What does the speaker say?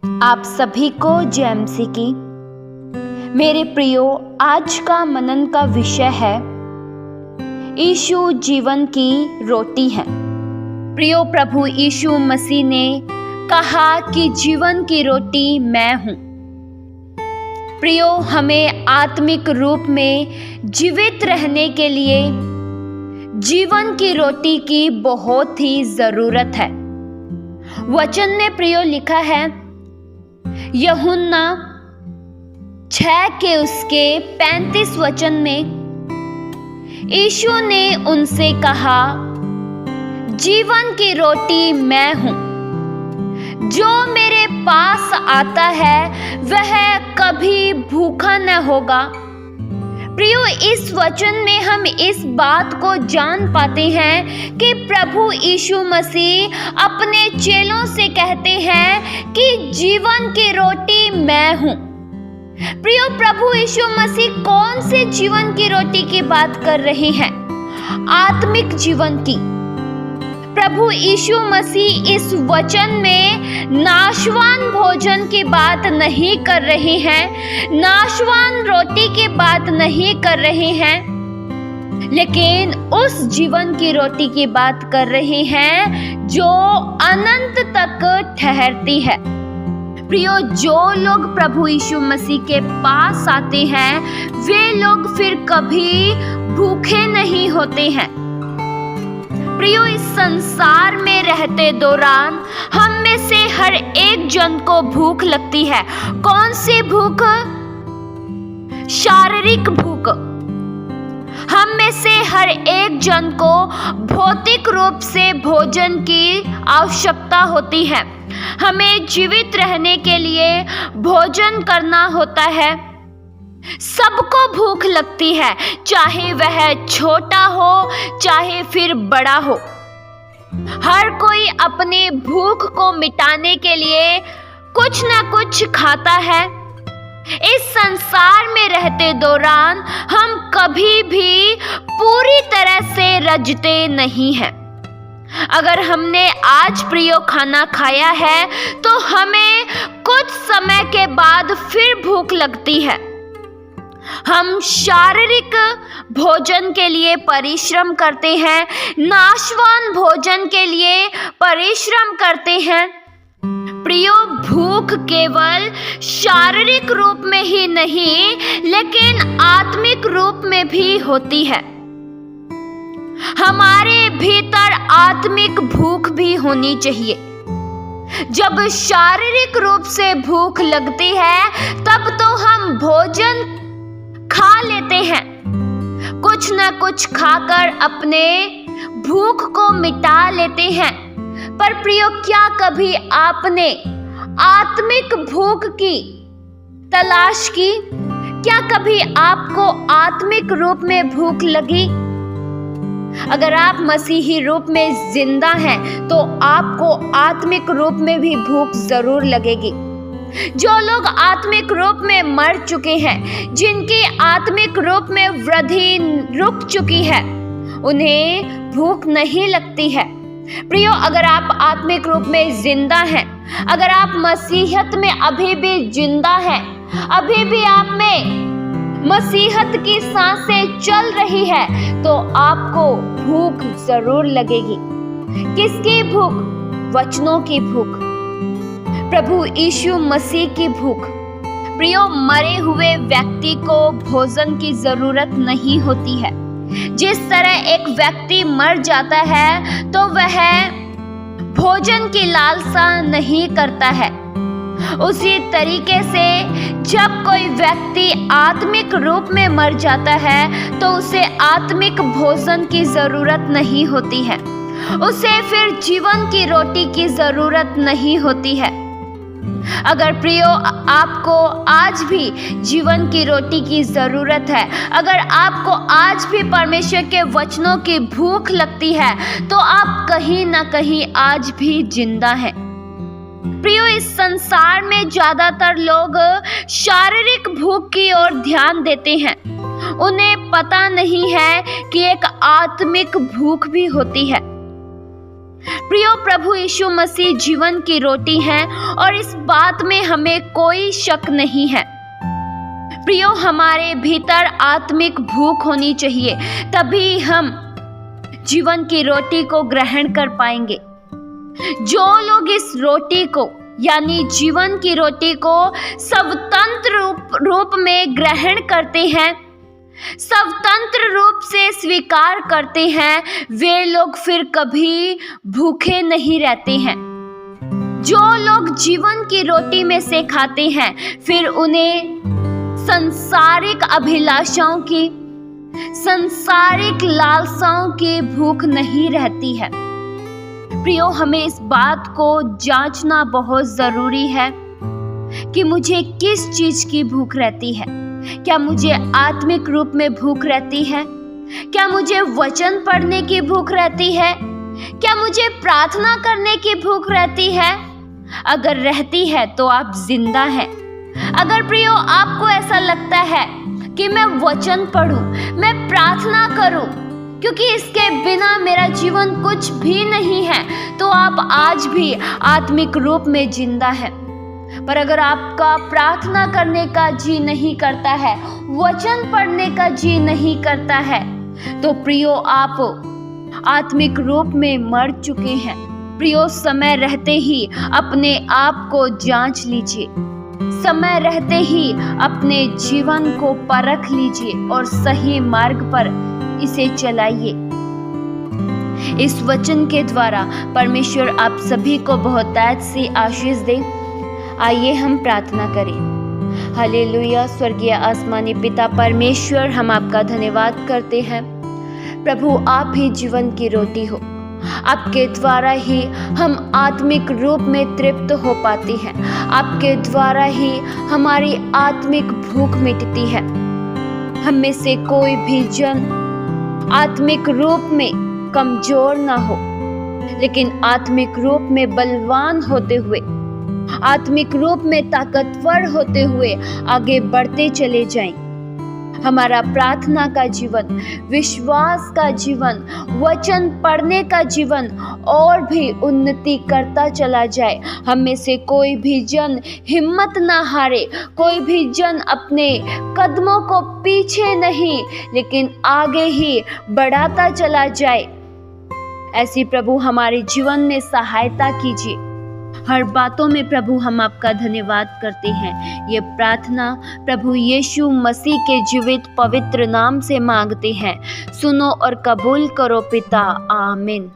आप सभी को जय मसीह की। मेरे प्रियो, आज का मनन का विषय है यीशु जीवन की रोटी है। प्रियो, प्रभु यीशु मसीह ने कहा कि जीवन की रोटी मैं हूँ। प्रियो, हमें आत्मिक रूप में जीवित रहने के लिए जीवन की रोटी की बहुत ही ज़रूरत है। वचन में प्रियो लिखा है, यूहन्ना 6 के उसके 35 वचन में यीशु ने उनसे कहा, जीवन की रोटी मैं हूँ। जो मेरे पास आता है वह कभी भूखा न होगा। प्रियो, इस वचन में हम इस बात को जान पाते हैं कि प्रभु यीशु मसीह अपने चेलों से कहते हैं कि जीवन की रोटी मैं हूँ। प्रियो, प्रभु यीशु मसीह कौन से जीवन की रोटी की बात कर रहे हैं? आत्मिक जीवन की। प्रभु यीशु मसीह इस वचन में नाशवान भोजन की बात नहीं कर रहे हैं, नाशवान रोटी की बात नहीं कर रहे हैं, लेकिन उस जीवन की रोटी की बात कर रहे हैं जो अनंत तक ठहरती है। प्रियो, जो लोग प्रभु यीशु मसीह के पास आते हैं वे लोग फिर कभी भूखे नहीं होते हैं। प्रियो, इस संसार में रहते दौरान हम में से हर एक जन को भूख लगती है। कौन सी भूख? शारीरिक भूख। हम में से हर एक जन को भौतिक रूप से भोजन की आवश्यकता होती है। हमें जीवित रहने के लिए भोजन करना होता है। सबको भूख लगती है, चाहे वह छोटा हो चाहे फिर बड़ा हो। हर कोई अपनी भूख को मिटाने के लिए कुछ ना कुछ खाता है। इस संसार में रहते दौरान हम कभी भी पूरी तरह से रजते नहीं हैं। अगर हमने आज प्रियो खाना खाया है तो हमें कुछ समय के बाद फिर भूख लगती है। हम शारीरिक भोजन के लिए परिश्रम करते हैं, नाशवान भोजन के लिए परिश्रम करते हैं। प्रियो, भूख केवल शारीरिक रूप में ही नहीं लेकिन आत्मिक रूप में भी होती है। हमारे भीतर आत्मिक भूख भी होनी चाहिए। जब शारीरिक रूप से भूख लगती है तब तो हम भोजन खा लेते हैं, कुछ न कुछ खाकर अपने भूख को मिटा लेते हैं। पर प्रियो, क्या कभी आपने आत्मिक भूख की तलाश की? क्या कभी आपको आत्मिक रूप में भूख लगी? अगर आप मसीही रूप में जिंदा हैं तो आपको आत्मिक रूप में भी भूख जरूर लगेगी। जो लोग आत्मिक रूप में मर चुके हैं, जिनकी आत्मिक रूप में वृद्धि रुक चुकी है, उन्हें भूख नहीं लगती है। प्रियो, अगर आप आत्मिक रूप में जिंदा हैं, अगर आप मसीहत में अभी भी जिंदा हैं, अभी भी आप में मसीहत की सांसें चल रही है, तो आपको भूख जरूर लगेगी। किसकी भूख? वचनों की भूख, प्रभु यीशु मसीह की भूख। प्रियो, मरे हुए व्यक्ति को भोजन की जरूरत नहीं होती है। जिस तरह एक व्यक्ति मर जाता है तो वह भोजन की लालसा नहीं करता है, उसी तरीके से जब कोई व्यक्ति आत्मिक रूप में मर जाता है तो उसे आत्मिक भोजन की जरूरत नहीं होती है, उसे फिर जीवन की रोटी की जरूरत नहीं होती है। अगर प्रियो, आपको आज भी जीवन की रोटी की जरूरत है, अगर आपको आज भी परमेश्वर के वचनों की भूख लगती है, तो आप कहीं ना कहीं आज भी जिंदा हैं। प्रियो, इस संसार में ज्यादातर लोग शारीरिक भूख की ओर ध्यान देते हैं। उन्हें पता नहीं है कि एक आत्मिक भूख भी होती है। प्रियो, प्रभु यीशु मसीह जीवन की रोटी है और इस बात में हमें कोई शक नहीं है। प्रियो, हमारे भीतर आत्मिक भूख होनी चाहिए, तभी हम जीवन की रोटी को ग्रहण कर पाएंगे। जो लोग इस रोटी को यानी जीवन की रोटी को स्वतंत्र रूप में ग्रहण करते हैं, स्वतंत्र रूप से स्वीकार करते हैं, वे लोग फिर कभी भूखे नहीं रहते हैं। जो लोग जीवन की रोटी में से खाते हैं, फिर उन्हें सांसारिक अभिलाषाओं की, सांसारिक लालसाओं की भूख नहीं रहती है। प्रियो, हमें इस बात को जांचना बहुत जरूरी है कि मुझे किस चीज की भूख रहती है। क्या मुझे आत्मिक रूप में भूख रहती है? क्या मुझे वचन पढ़ने की भूख रहती है? क्या मुझे प्रार्थना करने की भूख रहती है? अगर रहती है तो आप जिंदा हैं। अगर प्रियो आपको ऐसा लगता है कि मैं वचन पढूं, मैं प्रार्थना करूं, क्योंकि इसके बिना मेरा जीवन कुछ भी नहीं है, तो आप आज भी आत्मिक रूप में जिंदा हैं। पर अगर आपका प्रार्थना करने का जी नहीं करता है, वचन पढ़ने का जी नहीं करता है, तो प्रियो आप आत्मिक रूप में मर चुके हैं। प्रियो, समय रहते ही अपने आप को जांच लीजिए, समय रहते ही अपने जीवन को परख लीजिए और सही मार्ग पर इसे चलाइए। इस वचन के द्वारा परमेश्वर आप सभी को बहुतायत से आशीष दे। आइए हम प्रार्थना करें। हालेलुया। स्वर्गीय आसमानी पिता परमेश्वर, हम आपका धन्यवाद करते हैं। प्रभु, आप ही जीवन की रोटी हो। आपके द्वारा ही हम आत्मिक रूप में तृप्त हो पाते हैं। आपके द्वारा ही हमारी आत्मिक भूख मिटती है। हम में से कोई भी जन आत्मिक रूप में कमजोर ना हो, लेकिन आत्मिक रूप में बलवान होते हुए, आत्मिक रूप में ताकतवर होते हुए आगे बढ़ते चले जाएं। हमारा प्रार्थना का जीवन, विश्वास का जीवन, वचन पढ़ने का जीवन और भी उन्नति करता चला जाए। हम में से कोई भी जन हिम्मत ना हारे, कोई भी जन अपने कदमों को पीछे नहीं लेकिन आगे ही बढ़ाता चला जाए। ऐसी प्रभु हमारे जीवन में सहायता कीजिए। हर बातों में प्रभु हम आपका धन्यवाद करते हैं। ये प्रार्थना प्रभु यीशु मसीह के जीवित पवित्र नाम से मांगते हैं। सुनो और कबूल करो पिता। आमीन।